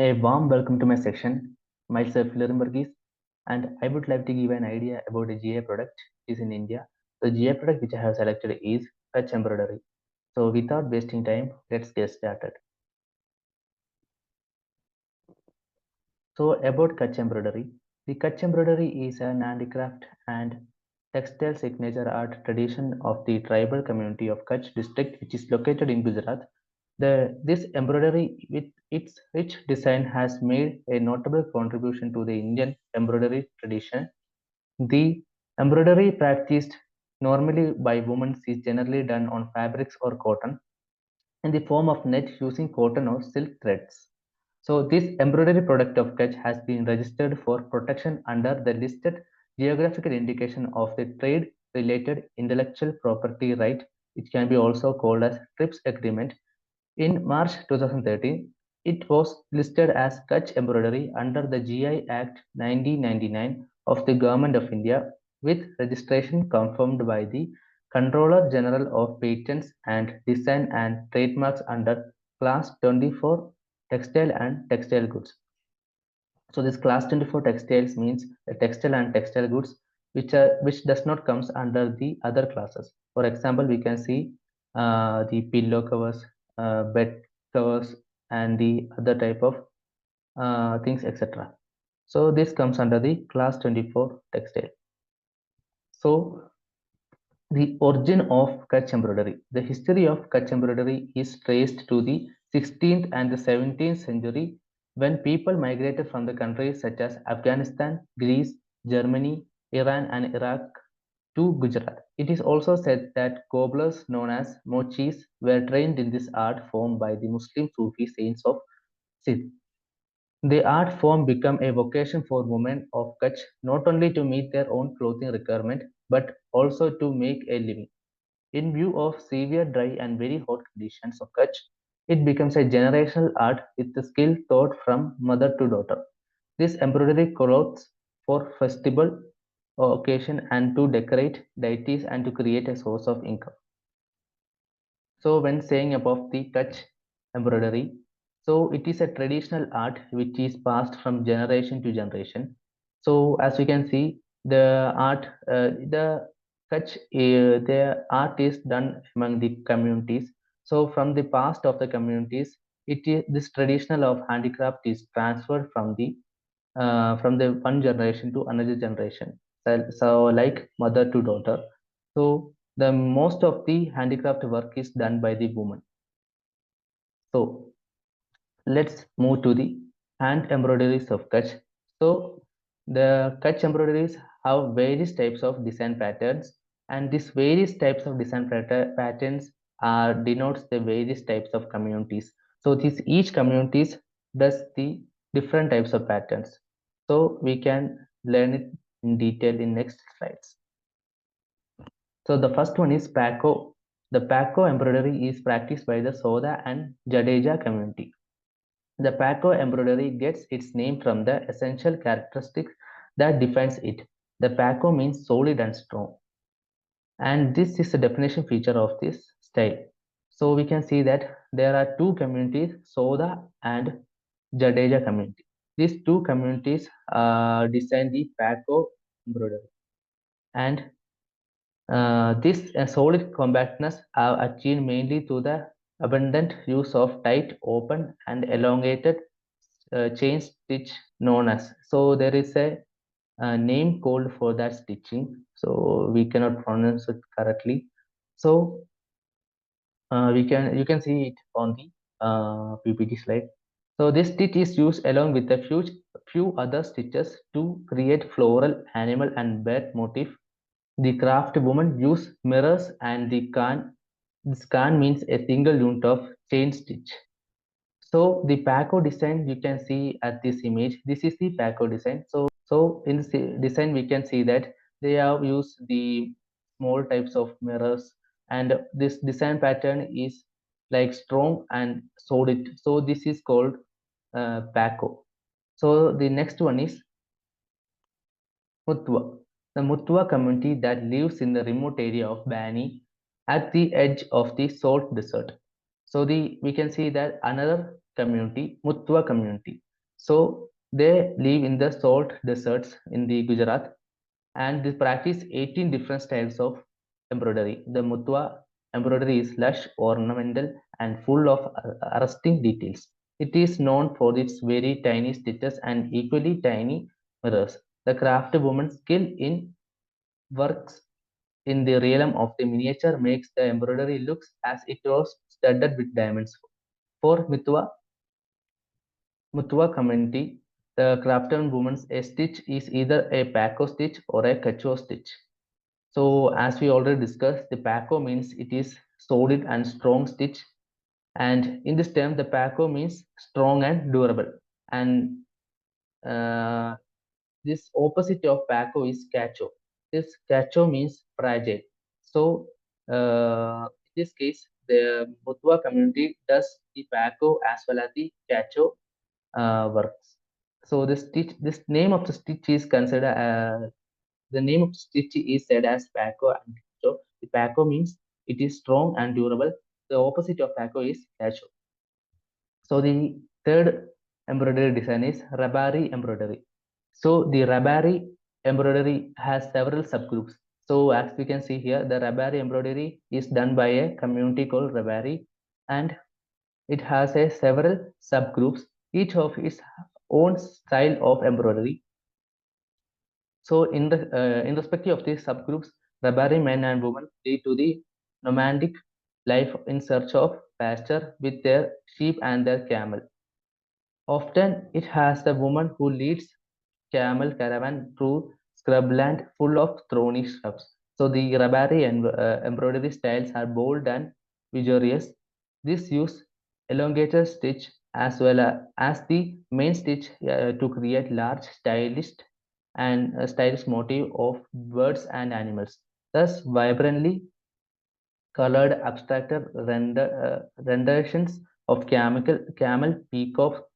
A warm welcome to my section. Myself Lirin, and I would like to give an idea about a GI product which is in India. The GI product which I have selected is Kutch embroidery. So without wasting time, let's get started. So about Kutch embroidery, the Kutch embroidery is an handicraft and textile signature art tradition of the tribal community of Kutch district, which is located in Gujarat. This embroidery, with its rich design, has made a notable contribution to the Indian embroidery tradition. The embroidery practiced normally by women is generally done on fabrics or cotton in the form of net using cotton or silk threads. So this embroidery product of Kutch has been registered for protection under the listed geographical indication of the trade related intellectual property right, which can be also called as TRIPS agreement. In March 2013, it was listed as Kutch embroidery under the GI Act 1999 of the Government of India, with registration confirmed by the Controller General of Patents and Design and Trademarks under Class 24 Textile and Textile Goods. So this class 24 textiles means the textile and textile goods which does not comes under the other classes. For example, we can see the pillow covers, bed covers, and the other type of things, etc. So this comes under the class 24 textile. So the origin of Kutch embroidery. The history of Kutch embroidery is traced to the 16th and the 17th century when people migrated from the countries such as Afghanistan, Greece, Germany, Iran, and Iraq to Gujarat. It is also said that cobblers known as mochis were trained in this art form by the Muslim Sufi saints of Sikh. The art form became a vocation for women of Kutch not only to meet their own clothing requirement but also to make a living. In view of severe dry and very hot conditions of Kutch, it becomes a generational art with the skill taught from mother to daughter. This embroidery clothes for festival occasion and to decorate deities and to create a source of income. So when saying about the Kutch embroidery, so it is a traditional art which is passed from generation to generation. So as we can see, the Kutch, the art is done among the communities. So from the past of the communities, it is this traditional of handicraft is transferred from the one generation to another generation. So like mother to daughter. So the most of the handicraft work is done by the woman. So let's move to the hand embroideries of Kutch. So the Kutch embroideries have various types of design patterns, and these various types of design patterns are denotes the various types of communities. So this each communities does the different types of patterns. So we can learn it in detail in next slides. So the first one is Paco. The Paco embroidery is practiced by the Soda and Jadeja community. The Paco embroidery gets its name from the essential characteristics that defines it. The Paco means solid and strong, and this is the definition feature of this style. So we can see that there are two communities, Soda and Jadeja community. These two communities design the Paco embroidery, and this solid compactness are achieved mainly through the abundant use of tight, open, and elongated chain stitch known as. So there is a name called for that stitching. So we cannot pronounce it correctly. So we can you can see it on the PPT slide. So this stitch is used along with a few other stitches to create floral, animal, and bird motif. The craft woman use mirrors and the can. This can means a single unit of chain stitch. So the Paco design you can see at this image. This is the Paco design. So in this design we can see that they have used the small types of mirrors, and this design pattern is like strong and solid. So this is called Paco. So the next one is Mutwa. The Mutwa community that lives in the remote area of Bani at the edge of the salt desert. So the we can see that another community, Mutwa community. So they live in the salt deserts in the Gujarat, and they practice 18 different styles of embroidery. The Mutwa embroidery is lush, ornamental, and full of arresting details. It is known for its very tiny stitches and equally tiny mirrors. The craft woman's skill in works in the realm of the miniature makes the embroidery looks as it was studded with diamonds. For Mutwa community, the craftsman woman's a stitch is either a Paco stitch or a Cacho stitch. So as we already discussed, the Paco means it is solid and strong stitch, and in this term, the Paco means strong and durable. And uh, this opposite of Paco is Cacho. This Cacho means fragile. So in this case, the Mutwa community does the Paco as well as the Cacho works. So this name of the stitch is considered the name of the stitch is said as Paco and Cacho. The Paco means it is strong and durable. The opposite of Paco is Cacho. So the third embroidery design is Rabari embroidery. So the Rabari embroidery has several subgroups. So as we can see here, the Rabari embroidery is done by a community called Rabari, and it has a several subgroups, each of its own style of embroidery. So in respective of these subgroups, Rabari men and women lead to the nomadic life in search of pasture with their sheep and their camel. Often it has the woman who leads camel caravan through scrubland full of thorny shrubs. So the Rabari and embroidery styles are bold and vigorous. This use elongated stitch as well as the main stitch to create large stylish motif of birds and animals. Thus, vibrantly colored abstracted renditions of camel, peacock,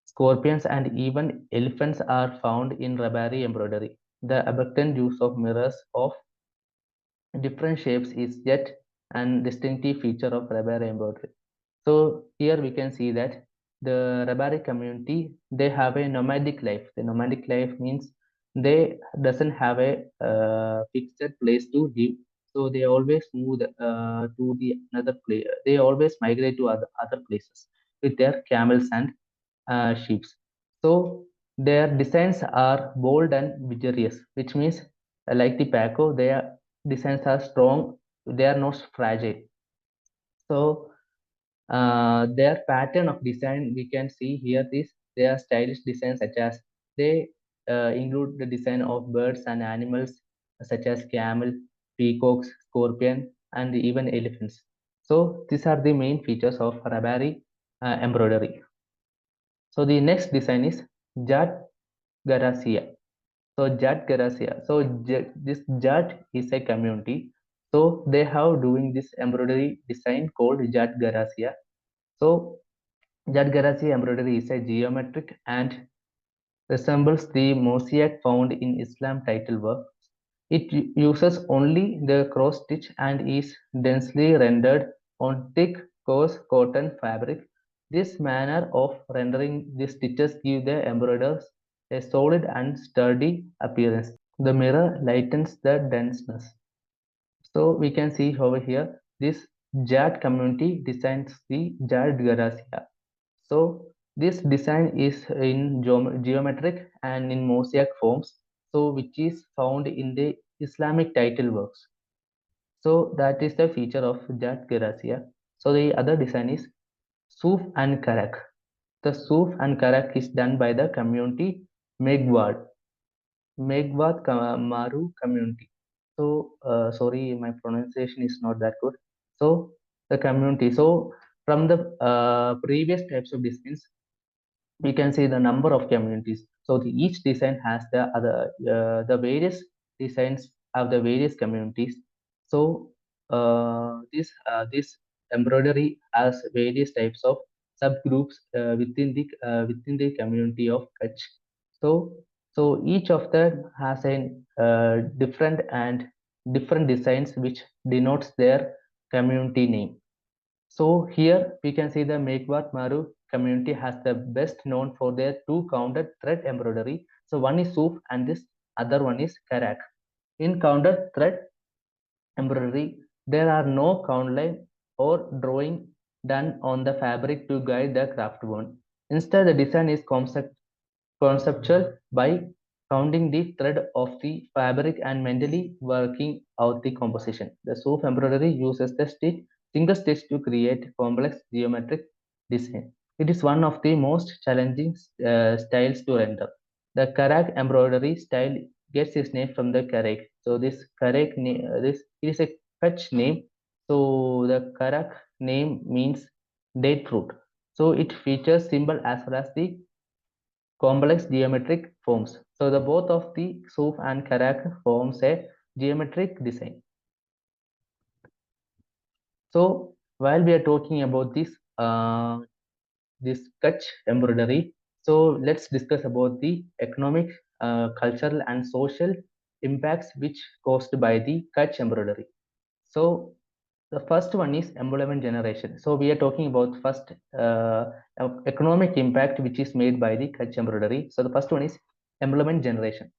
scorpions, and even elephants are found in Rabari embroidery. The abundant use of mirrors of different shapes is yet an distinctive feature of Rabari embroidery. So here we can see that the Rabari community, they have a nomadic life. The nomadic life means they doesn't have a fixed place to live. So they always move to the another place. They always migrate to other places with their camels and sheep. So their designs are bold and vigorous, which means like the Paco, their designs are strong. They are not fragile. So their pattern of design we can see here this their stylish designs such as they include the design of birds and animals such as camel, peacocks, scorpion, and even elephants. So these are the main features of Rabari embroidery. So the next design is Jat Garasia. So Jat Garasia. So this Jat is a community. So they have doing this embroidery design called Jat Garasia. So Jatgarasi embroidery is a geometric and resembles the mosaic found in Islam title work. It uses only the cross stitch and is densely rendered on thick, coarse cotton fabric. This manner of rendering the stitches give the embroiders a solid and sturdy appearance. The mirror lightens the denseness. So we can see over here this Jat community designs the Jat Garasia. So this design is in geometric and in mosaic forms, so which is found in the Islamic title works. So that is the feature of Jat Garasia. So the other design is Suf and Karak. The Suf and Karak is done by the community Megwad, Maru community. So sorry, my pronunciation is not that good. So the community. So from the previous types of designs, we can see the number of communities. So each design has the various designs have the various communities. So this embroidery has various types of subgroups within the community of Kutch. So each of them has a different designs which denotes their community name. So here we can see the Megwat Maru community has the best known for their two counted thread embroidery. So one is Souf and this other one is Karak. In counted thread embroidery, there are no count line or drawing done on the fabric to guide the craft worn. Instead, the design is conceptual by counting the thread of the fabric and mentally working out the composition. The Souf embroidery uses the single stitch to create complex geometric design. It is one of the most challenging styles to render. The Karak embroidery style gets its name from the Karak. So this Karak name, this it is a Kutch name. So the Karak name means date fruit. So it features symbol as well as the complex geometric forms. So the both of the Souf and Karak forms a geometric design. So while we are talking about this Kutch embroidery, so let's discuss about the economic, cultural, and social impacts which caused by the Kutch embroidery. So the first one is employment generation. So we are talking about first economic impact which is made by the Kutch embroidery. So the first one is employment generation.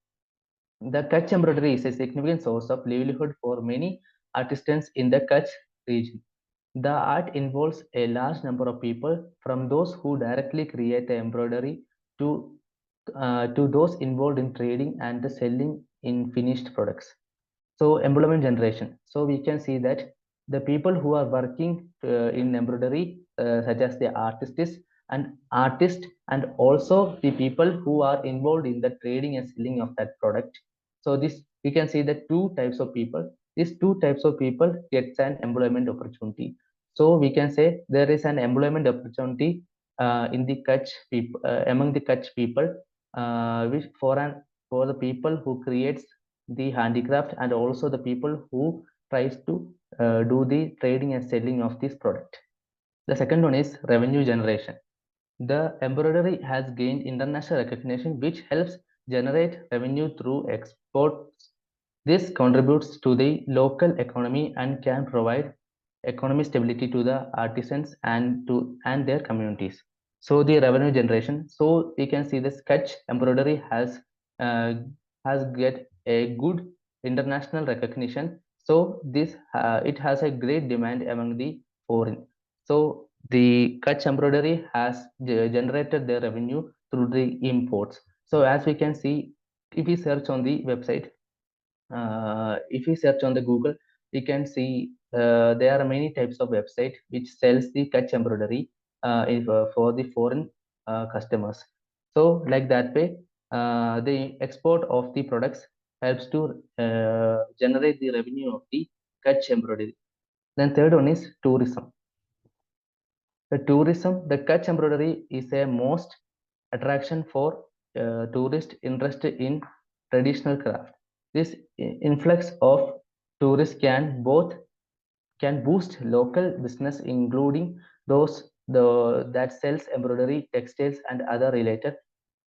The Kutch embroidery is a significant source of livelihood for many artisans in the Kutch region. The art involves a large number of people, from those who directly create the embroidery to those involved in trading and the selling in finished products. So employment generation. So we can see that the people who are working in embroidery, such as the artist, and also the people who are involved in the trading and selling of that product. So this we can see the two types of people. These two types of people gets an employment opportunity. So we can say there is an employment opportunity in the Kutch people among the Kutch people, which for the people who creates the handicraft and also the people who tries to do the trading and selling of this product. The second one is revenue generation. The embroidery has gained international recognition, which helps generate revenue through exports. This contributes to the local economy and can provide economic stability to the artisans and their communities. So the revenue generation. So we can see the sketch embroidery uh, has get a good international recognition. So this it has a great demand among the foreign. So the Kutch embroidery has generated their revenue through the imports. So as we can see, if we search on the website, if we search on the Google, we can see there are many types of website which sells the Kutch embroidery for the foreign customers. So like that way, the export of the products helps to generate the revenue of the Kutch embroidery. Then third one is tourism. The Kutch embroidery is a most attraction for tourists interested in traditional craft. This influx of tourists can boost local business, including those that sells embroidery, textiles, and other related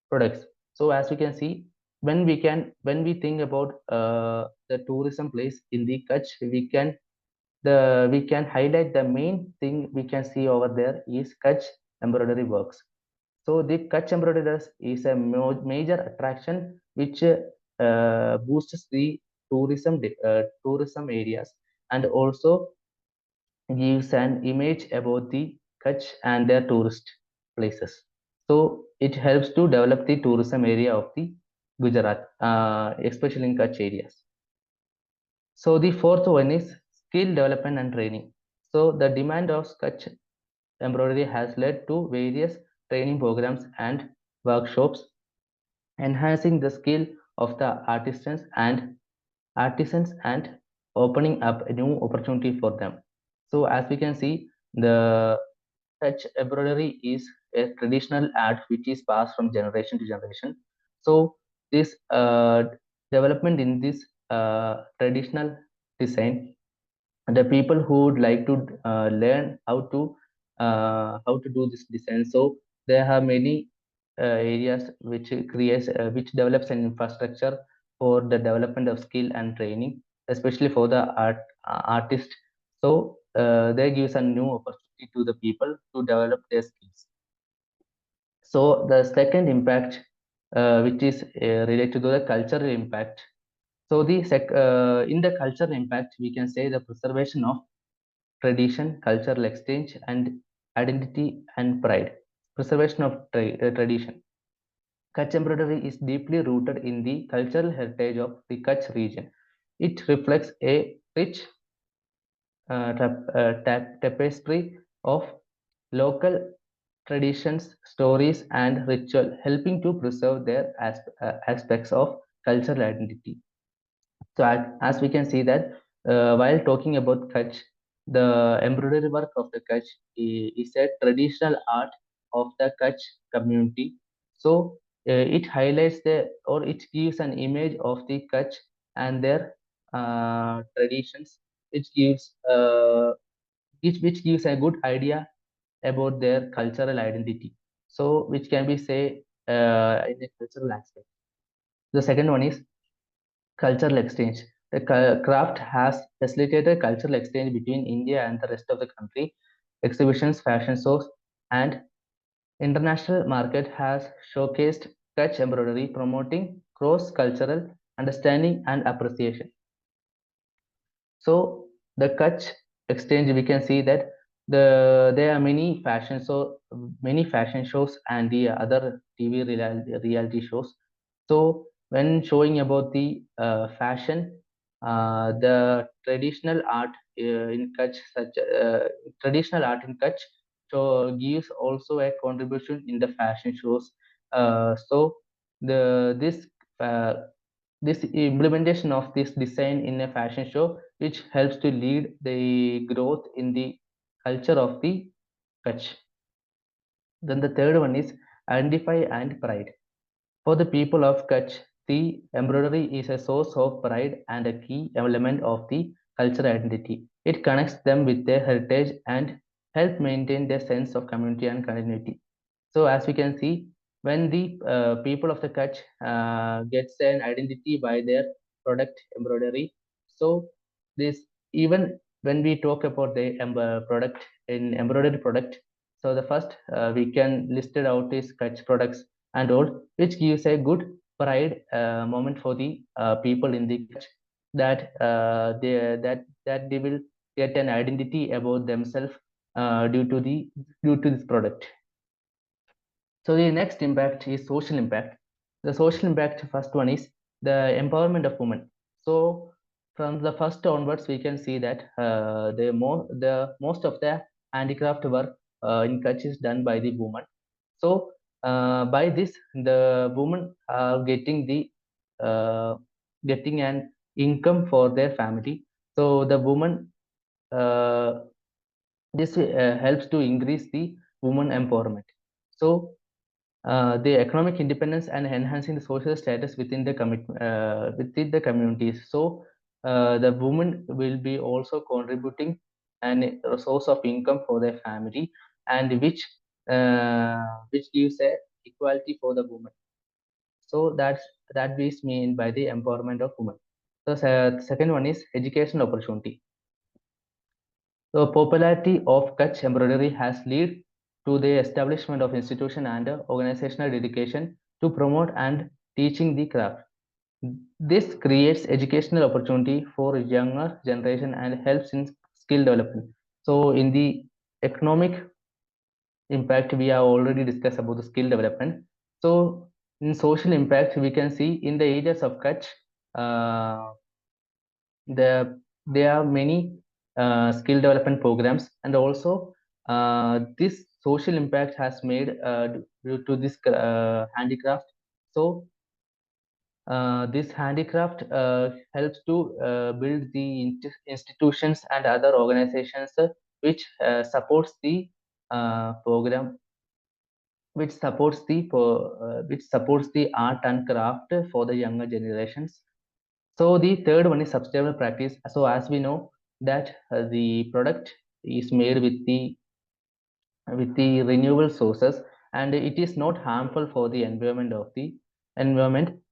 products. So as you can see, when we think about the tourism place in the Kutch, we can highlight the main thing we can see over there is Kutch embroidery works. So the Kutch embroidery is a major attraction which boosts the tourism areas and also gives an image about the Kutch and their tourist places. So it helps to develop the tourism area of the Gujarat, especially in Kutch areas. So the fourth one is skill development and training. So the demand of Kutch embroidery has led to various training programs and workshops, enhancing the skill of the artisans and opening up a new opportunity for them. So as we can see, the Kutch embroidery is a traditional art which is passed from generation to generation. So this development in this traditional design, the people who would like to learn how to do this design, so there are many areas which develops an infrastructure for the development of skill and training, especially for the artist. So they gives a new opportunity to the people to develop their skills. So the second impact, which is related to the cultural impact. So in the cultural impact, we can say the preservation of tradition, cultural exchange, and identity and pride. Preservation of tradition. Kutch embroidery is deeply rooted in the cultural heritage of the Kutch region. It reflects a rich tapestry of local traditions, stories, and ritual, helping to preserve their aspects of cultural identity. So as we can see that while talking about Kutch, the embroidery work of the Kutch is a traditional art of the Kutch community. So it highlights or it gives an image of the Kutch and their traditions, which which gives a good idea about their cultural identity. So which can be say in a cultural aspect. The second one is cultural exchange. The craft has facilitated cultural exchange between India and the rest of the country. Exhibitions, fashion shows, and international market has showcased Kutch embroidery, promoting cross-cultural understanding and appreciation. So the Kutch exchange, we can see that there are many fashion shows and the other TV reality shows. So when showing about the fashion, the in Kutch, traditional art in Kutch, so gives also a contribution in the fashion shows. So the uh, this implementation of this design in a fashion show, which helps to lead the growth in the culture of the Kutch. Then the third one is identify and pride. For the people of Kutch, the embroidery is a source of pride and a key element of the cultural identity. It connects them with their heritage and help maintain their sense of community and continuity. So as we can see, when the people of the Kutch gets an identity by their product embroidery, so this even when we talk about the product in embroidery product, so the first we can list it out is Kutch products and all, which gives a good pride moment for the people in the Kutch that they will get an identity about themselves due to this product. So the next impact is social impact. The social impact, first one is the empowerment of women. So from the first onwards, we can see that the most of the handicraft work in Kutch is done by the women. So by this, the women are uh, getting an income for their family. So the woman uh, this helps to increase the woman empowerment. So the economic independence and enhancing the social status within the communities. So the women will be also contributing a source of income for their family, and which gives a equality for the woman. So that is mean by the empowerment of women. So second one is education opportunity. The popularity of Kutch embroidery has led to the establishment of institution and organizational dedication to promote and teaching the craft. This creates educational opportunity for younger generation and helps in skill development. So in the economic impact, we have already discussed about the skill development. So in social impact, we can see in the areas of Kutch, uh, there are many skill development programs, and also this social impact has made due to this handicraft. So this handicraft helps to build the institutions and other organizations which supports the program which supports the art and craft for the younger generations. So the third one is sustainable practice. So as we know that the product is made with the renewable sources, and it is not harmful for the environment.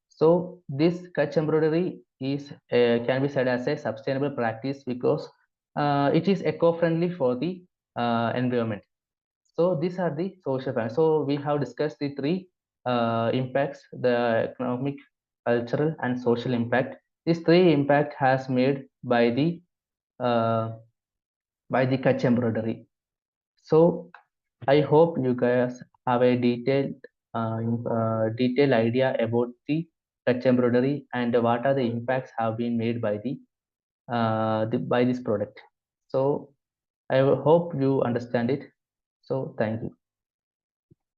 So this Kutch embroidery is can be said as a sustainable practice because it is eco-friendly for the environment. So these are the social factors. So we have discussed the three impacts: the economic, cultural, and social impact. These three impact has made uh, by the Kutch embroidery. So I hope you guys have a detailed idea about the Kutch embroidery and what are the impacts have been made by by this product. So I hope you understand it. So thank you.